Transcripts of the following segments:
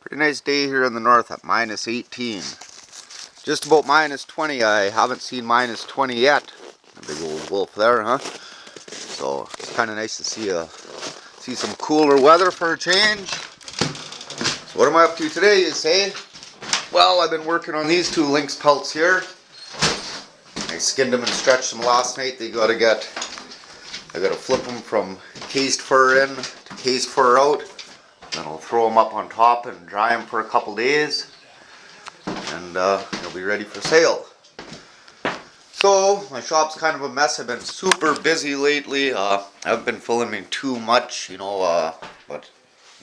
Pretty nice day here in the north at minus 18. Just about minus 20. I haven't seen minus 20 yet. A big old wolf there, huh? So it's kind of nice to see some cooler weather for a change. So what am I up to today, you say? Well, I've been working on these two lynx pelts here. I skinned them and stretched them last night. I gotta flip them from cased fur in to cased fur out. Then I'll throw them up on top and dry them for a couple days, and they'll be ready for sale. So my shop's kind of a mess. I've been super busy lately. I haven't been filming too much, but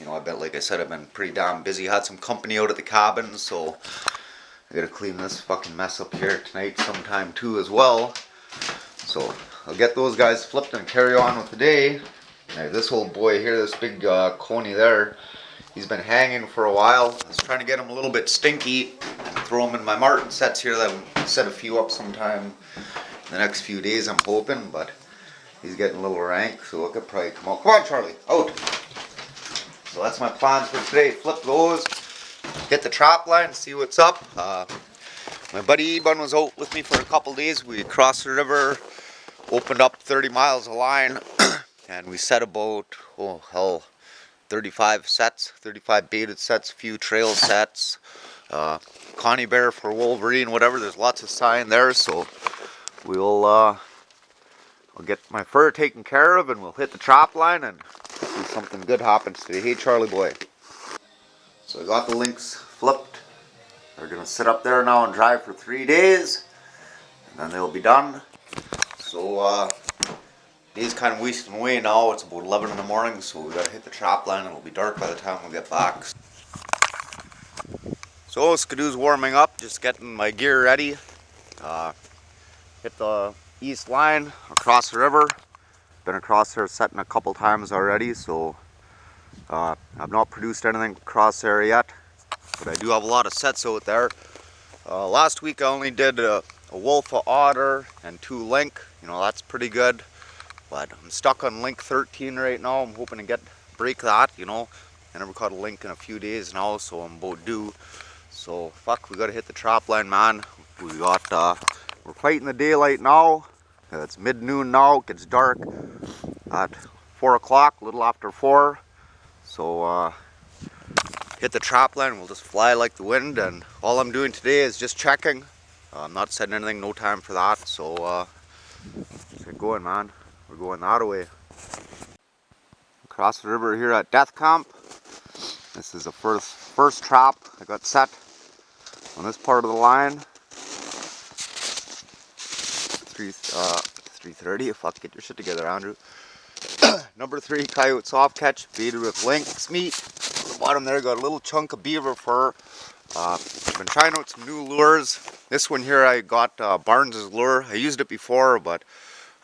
I bet, like I said, I've been pretty damn busy. Had some company out at the cabin, so I gotta clean this fucking mess up here tonight sometime too as well. So I'll get those guys flipped and carry on with the day. Now, this old boy here, this big coney there, he's been hanging for a while. I was trying to get him a little bit stinky and throw him in my marten sets here. That I'll set a few up sometime in the next few days, I'm hoping, but he's getting a little rank, so it could probably come out. Come on, Charlie, out! So that's my plans for today. Flip those, hit the trap line, see what's up. My buddy Ebon was out with me for a couple days. We crossed the river, opened up 30 miles of line, and we set about, 35 baited sets, a few trail sets, Connie Bear for Wolverine, whatever. There's lots of sign there, so I'll get my fur taken care of, and we'll hit the trap line and see something good happens today. Hey, Charlie boy. So I got the lynx flipped. They're gonna sit up there now and dry for 3 days, and then they'll be done. So day's kind of wasting away now. It's about 11 in the morning, so we gotta hit the trap line and it'll be dark by the time we get back. So Skidoo's warming up, just getting my gear ready. Hit the east line across the river. Been across there setting a couple times already, so I've not produced anything across there yet, but I do have a lot of sets out there. Last week I only did a wolf, a otter, and 2 link. That's pretty good. But I'm stuck on link 13 right now. I'm hoping to break that, I never caught a link in a few days now, so I'm about due. So fuck, we gotta hit the trap line, man. We're fighting the daylight now. It's mid-noon now, it gets dark at 4 o'clock, a little after 4. So hit the trap line, we'll just fly like the wind, and all I'm doing today is just checking. I'm not setting anything, no time for that, so let's get going, man. We're going that way. Across the river here at Death Camp. This is the first trap I got set on this part of the line. 3:30. Fuck, get your shit together, Andrew. Number 3 coyote soft catch, baited with lynx meat. On the bottom there, got a little chunk of beaver fur. I've been trying out some new lures. This one here I got Barnes's lure. I used it before, but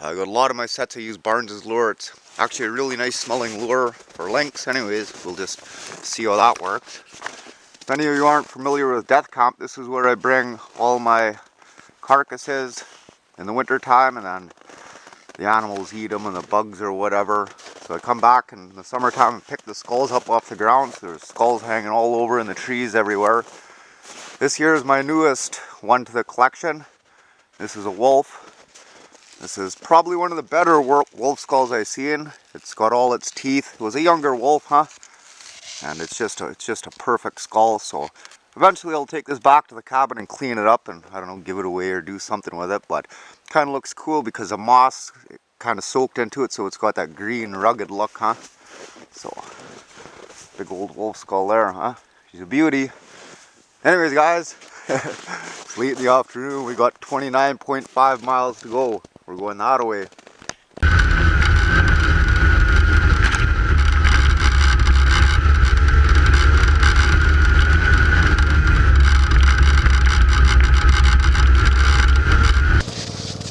I got a lot of my sets I use Barnes's lure. It's actually a really nice smelling lure for lynx. Anyways, we'll just see how that works. If any of you aren't familiar with Death Camp, this is where I bring all my carcasses in the winter time, and then the animals eat them and the bugs or whatever. So I come back in the summertime and pick the skulls up off the ground. So there's skulls hanging all over in the trees everywhere. This here is my newest one to the collection. This is a wolf. This is probably one of the better wolf skulls I've seen. It's got all its teeth. It was a younger wolf, huh? And it's just a perfect skull. So eventually I'll take this back to the cabin and clean it up and, I don't know, give it away or do something with it. But it kind of looks cool because the moss kind of soaked into it, so it's got that green rugged look, huh? So big old wolf skull there, huh? She's a beauty. Anyways, guys, it's late in the afternoon. We got 29.5 miles to go. We're going that way.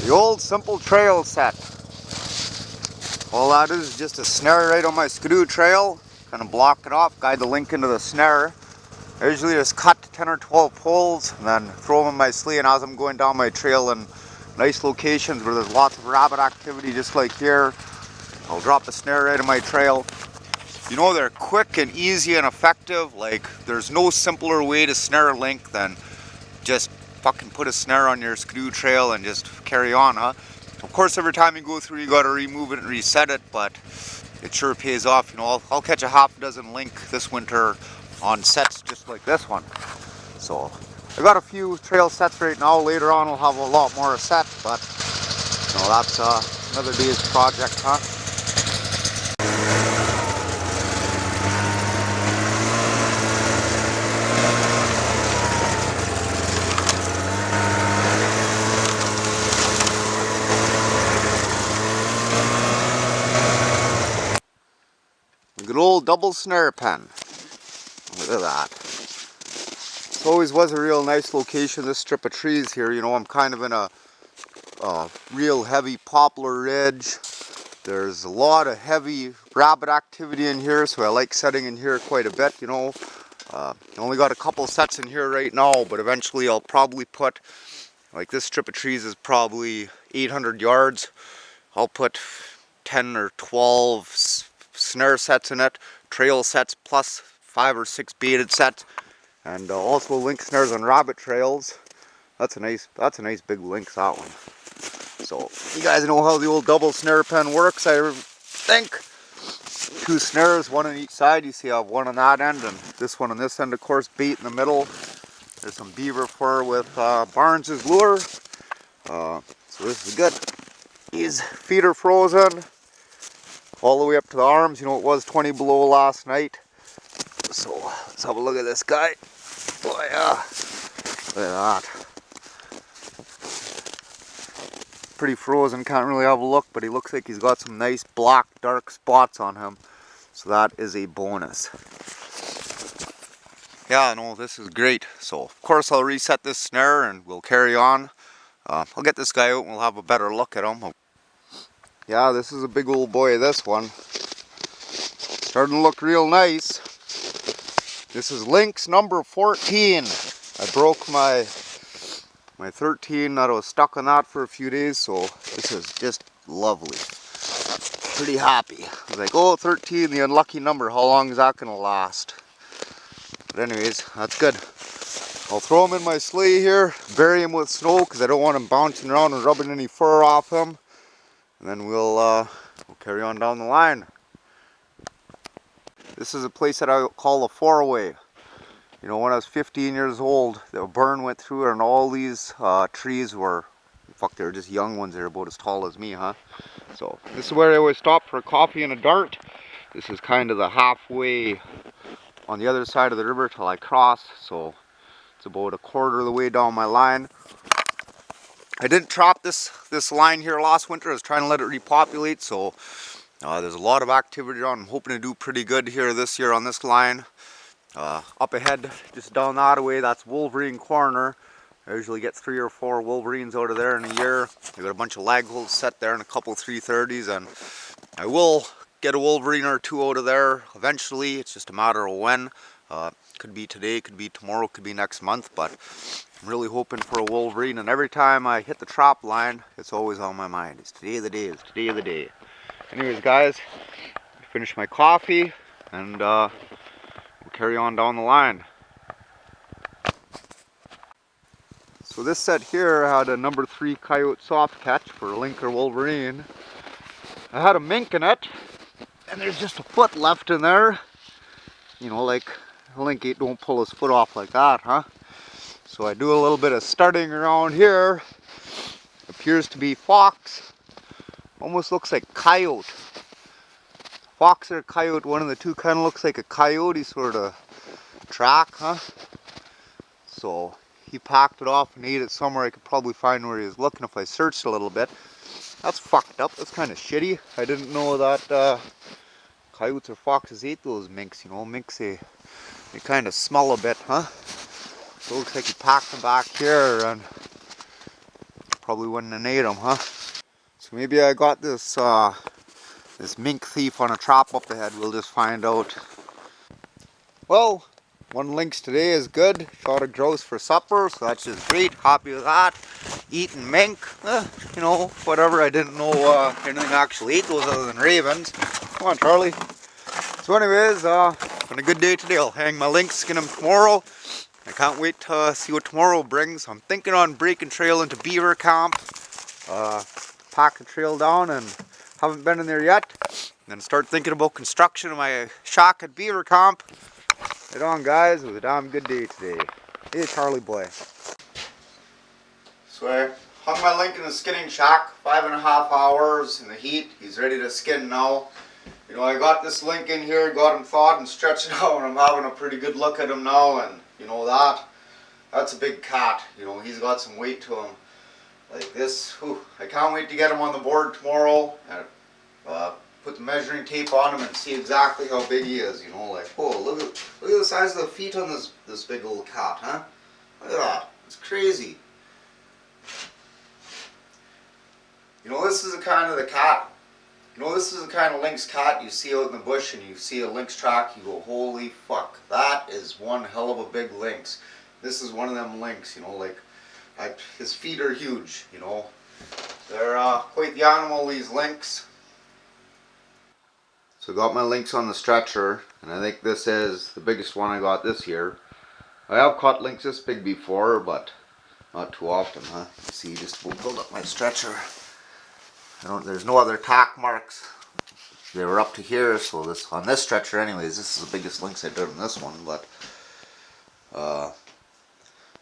The old simple trail set. All that is just a snare right on my Skidoo trail. Kind of block it off, guide the link into the snare. I usually just cut 10 or 12 poles and then throw them in my sleigh, and as I'm going down my trail in nice locations where there's lots of rabbit activity just like here, I'll drop the snare right in my trail. You know, they're quick and easy and effective. Like, there's no simpler way to snare a link than just fucking put a snare on your skidoo trail and just carry on, huh? Of course, every time you go through, you gotta remove it and reset it, but it sure pays off. You know, I'll catch a half dozen link this winter on sets just like this one. So, I got a few trail sets right now. Later on, we'll have a lot more set, but you know, that's another day's project, huh? A good old double snare pen. Look at that. It always was a real nice location, this strip of trees here. You know, I'm kind of in a real heavy poplar ridge. There's a lot of heavy rabbit activity in here, so I like setting in here quite a bit, you know. I only got a couple sets in here right now, but eventually I'll probably put, like this strip of trees is probably 800 yards. I'll put 10 or 12 snare sets in it, trail sets plus 5 or 6 baited sets, and also link snares on rabbit trails. That's a nice big link, that one. So you guys know how the old double snare pen works, I think. 2 snares, one on each side. You see I have one on that end and this one on this end, of course, bait in the middle. There's some beaver fur with Barnes's lure. So this is good. These feet are frozen all the way up to the arms. You know, it was 20 below last night. So let's have a look at this guy. Oh yeah, look at that. Pretty frozen, can't really have a look, but he looks like he's got some nice black dark spots on him, so that is a bonus. Yeah, no, this is great. So of course I'll reset this snare and we'll carry on. I'll get this guy out and we'll have a better look at him. Yeah, this is a big old boy, this one. Starting to look real nice. This is Lynx number 14. I broke my 13 that I was stuck on that for a few days, so this is just lovely. Pretty happy. I was like, oh, 13, the unlucky number, how long is that gonna last? But anyways, that's good. I'll throw him in my sleigh here, bury him with snow because I don't want him bouncing around and rubbing any fur off him. And then we'll carry on down the line. This is a place that I call a 4-way. You know, when I was 15 years old, the burn went through and all these trees were, fuck, they were just young ones. They're about as tall as me, huh? So this is where I always stop for a coffee and a dart. This is kind of the halfway on the other side of the river till I cross. So it's about a quarter of the way down my line. I didn't trap this line here last winter. I was trying to let it repopulate. So there's a lot of activity on. I'm hoping to do pretty good here this year on this line. Up ahead, just down that way, that's Wolverine Corner. I usually get 3 or 4 Wolverines out of there in a year. I got a bunch of lag holes set there and a couple 330s, and I will get a Wolverine or 2 out of there eventually. It's just a matter of when. Could be today, could be tomorrow, could be next month, but I'm really hoping for a Wolverine, and every time I hit the trap line, it's always on my mind. It's today of the day, it's today of the day. Anyways, guys, I finished my coffee, and we'll carry on down the line. So this set here had a number 3 coyote soft catch for a link or Wolverine. I had a mink in it, and there's just a foot left in there. You know, like a link don't pull his foot off like that, huh? So I do a little bit of starting around here. Appears to be fox. Almost looks like coyote. Fox or coyote, one of the two, kind of looks like a coyote sort of track, huh? So he packed it off and ate it somewhere. I could probably find where he was looking if I searched a little bit. That's fucked up. That's kind of shitty. I didn't know that coyotes or foxes ate those minks. You know, minks, they kind of smell a bit, huh? So it looks like he packed them back here and probably wouldn't have ate them, huh? So maybe I got this this mink thief on a trap up ahead. We'll just find out. Well, 1 lynx today is good. Shot a grouse for supper, so that's just great. Happy with that. Eating mink, you know, whatever. I didn't know anything actually ate those other than ravens. Come on, Charlie. So anyways, been a good day today. I'll hang my lynx, skin them tomorrow. I can't wait to see what tomorrow brings. I'm thinking on breaking trail into Beaver camp. Pack the trail down and haven't been in there yet. And then start thinking about construction of my shack at Beaver camp. Right on guys, it was a damn good day today. Hey Charlie boy. So I hung my link in the skinning shack, 5.5 hours in the heat. He's ready to skin now. You know, I got this link in here, got him thawed and stretched out, and I'm having a pretty good look at him now. And you know that's a big cat. You know, he's got some weight to him. Like this, whew, I can't wait to get him on the board tomorrow and put the measuring tape on him and see exactly how big he is. You know, like, oh, look at the size of the feet on this big old cat, huh? Look at that, it's crazy. You know, this is the kind of lynx cat you see out in the bush, and you see a lynx track, you go, holy fuck, that is one hell of a big lynx. This is one of them lynx, you know, like, his feet are huge, you know. They're quite the animal, these lynx. So I got my lynx on the stretcher, and I think this is the biggest one I got this year. I have caught lynx this big before, but not too often, huh? You see, just will build up my stretcher. There's no other tack marks. They were up to here, so on this stretcher anyways, this is the biggest lynx I did on this one, but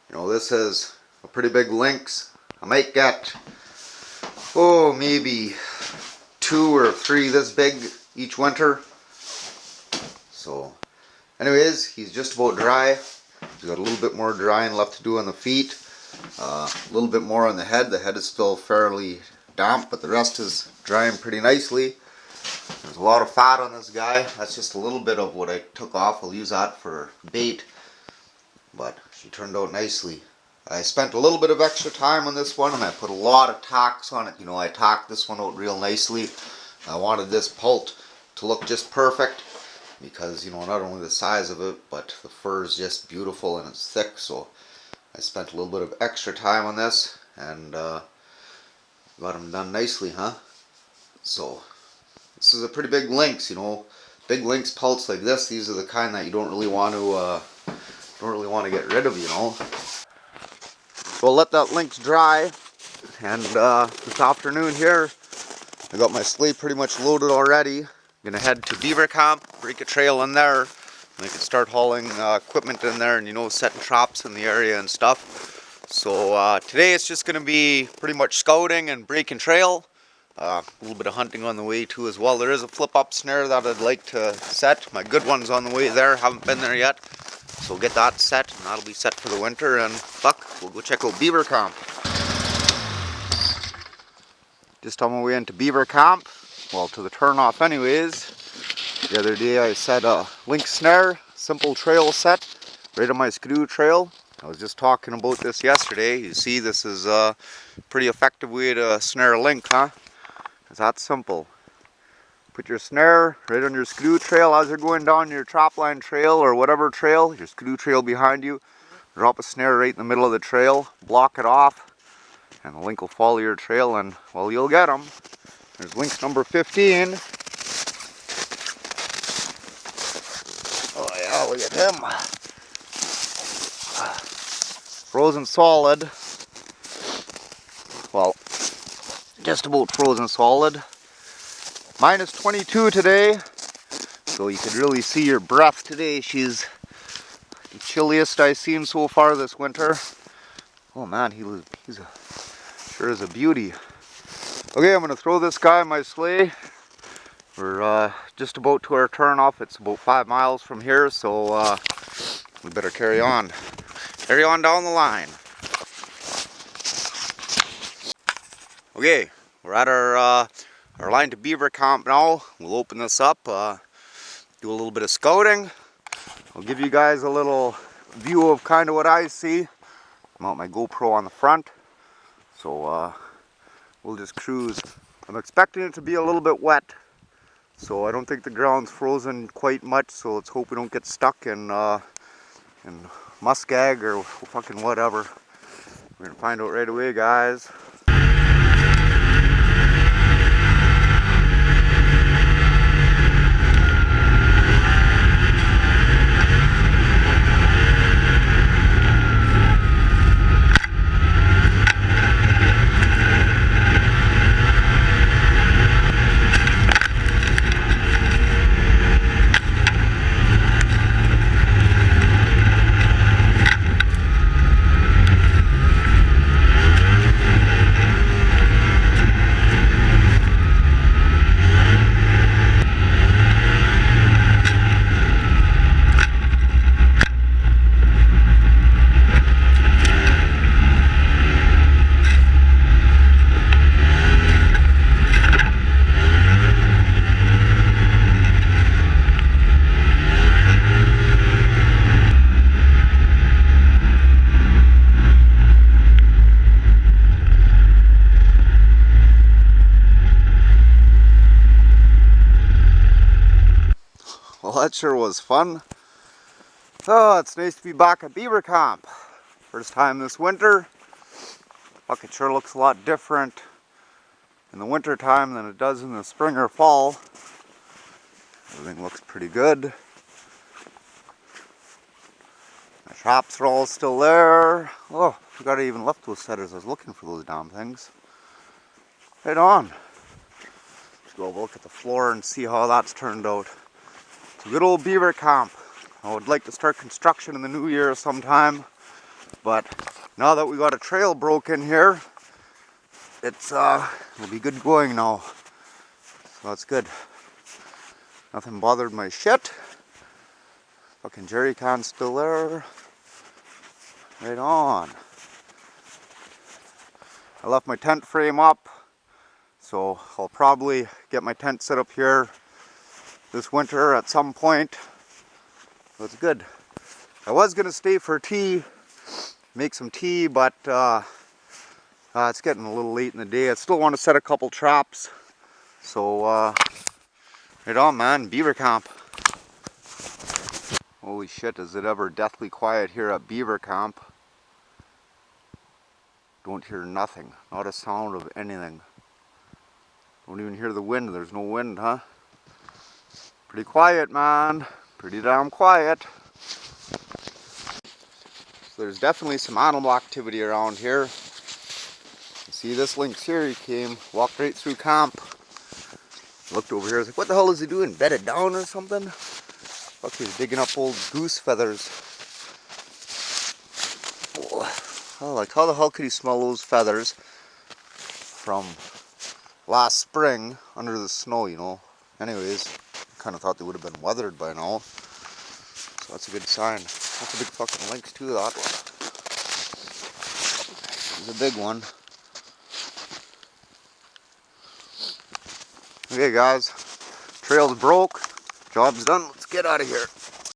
you know, this is a pretty big lynx. I might get, maybe 2 or 3 this big each winter. So anyways, he's just about dry. He's got a little bit more drying left to do on the feet, a little bit more on the head. The head is still fairly damp, but the rest is drying pretty nicely. There's a lot of fat on this guy. That's just a little bit of what I took off. I'll use that for bait, but she turned out nicely. I spent a little bit of extra time on this one, and I put a lot of tacks on it. You know, I tacked this one out real nicely. I wanted this pult to look just perfect because, you know, not only the size of it, but the fur is just beautiful and it's thick. So I spent a little bit of extra time on this, and got him done nicely, huh? So this is a pretty big lynx, you know. Big lynx pelts like this, these are the kind that you don't really want to get rid of, you know. So I'll let that lynx dry, and this afternoon here, I got my sleigh pretty much loaded already. I'm gonna head to Beaver camp, break a trail in there, and I can start hauling equipment in there, and you know, setting traps in the area and stuff. So today it's just gonna be pretty much scouting and breaking trail. A little bit of hunting on the way too as well. There is a flip up snare that I'd like to set. My good one's on the way there, haven't been there yet. So we'll get that set, and that'll be set for the winter, and fuck, we'll go check out Beaver camp. Just on my way into Beaver camp, well, to the turnoff anyways. The other day I set a lynx snare, simple trail set, right on my skidoo trail. I was just talking about this yesterday. You see, this is a pretty effective way to snare a lynx, huh? It's that simple. Put your snare right on your skidoo trail as you're going down your trapline trail or whatever trail, your skidoo trail behind you. Drop a snare right in the middle of the trail, block it off, and the lynx will follow your trail, and well, you'll get them. There's lynx number 15. Oh yeah, look at him. Frozen solid. Well, just about frozen solid. Minus 22 today, so you could really see your breath today. She's the chilliest I've seen so far this winter. Oh man, he's sure is a beauty. Okay, I'm gonna throw this guy in my sleigh. We're just about to our turn off. It's about 5 miles from here, so we better carry on. Carry on down the line. Okay, we're at our line to Beaver camp now. We'll open this up, do a little bit of scouting. I'll give you guys a little view of kind of what I see. Mount my GoPro on the front, so we'll just cruise. I'm expecting it to be a little bit wet, so I don't think the ground's frozen quite much, so let's hope we don't get stuck in muskeg or fucking whatever. We're gonna find out right away, guys. That sure was fun. Oh, it's nice to be back at Beaver Camp. First time this winter. Fuck, it sure looks a lot different in the winter time than it does in the spring or fall. Everything looks pretty good. My traps are all still there. Oh, I forgot I even left those setters. I was looking for those damn things. Right on. Let's go look at the floor and see how that's turned out. It's a good old Beaver Camp. I would like to start construction in the new year sometime, but now that we got a trail broken here, it'll be good going now. So that's good. Nothing bothered my shit. Fucking jerry can's still there. Right on. I left my tent frame up, so I'll probably get my tent set up here this winter at some point. So it's good. I was gonna stay for tea, make some tea, but it's getting a little late in the day. I still want to set a couple traps. So right on, man. Beaver Camp. Holy shit, is it ever deathly quiet here at Beaver Camp. Don't hear nothing, not a sound of anything. Don't even hear the wind. There's no wind, huh? Pretty quiet, man. Pretty damn quiet. So there's definitely some animal activity around here. You see this lynx here, he came, walked right through camp. Looked over here, I was like, what the hell is he doing? Bedded down or something? Look, he's digging up old goose feathers. Oh, like how the hell could he smell those feathers from last spring under the snow, you know? Anyways, I kind of thought they would have been weathered by now. So that's a good sign. That's a big fucking lynx too, that one. He's a big one. Okay guys, trail's broke, job's done, let's get out of here.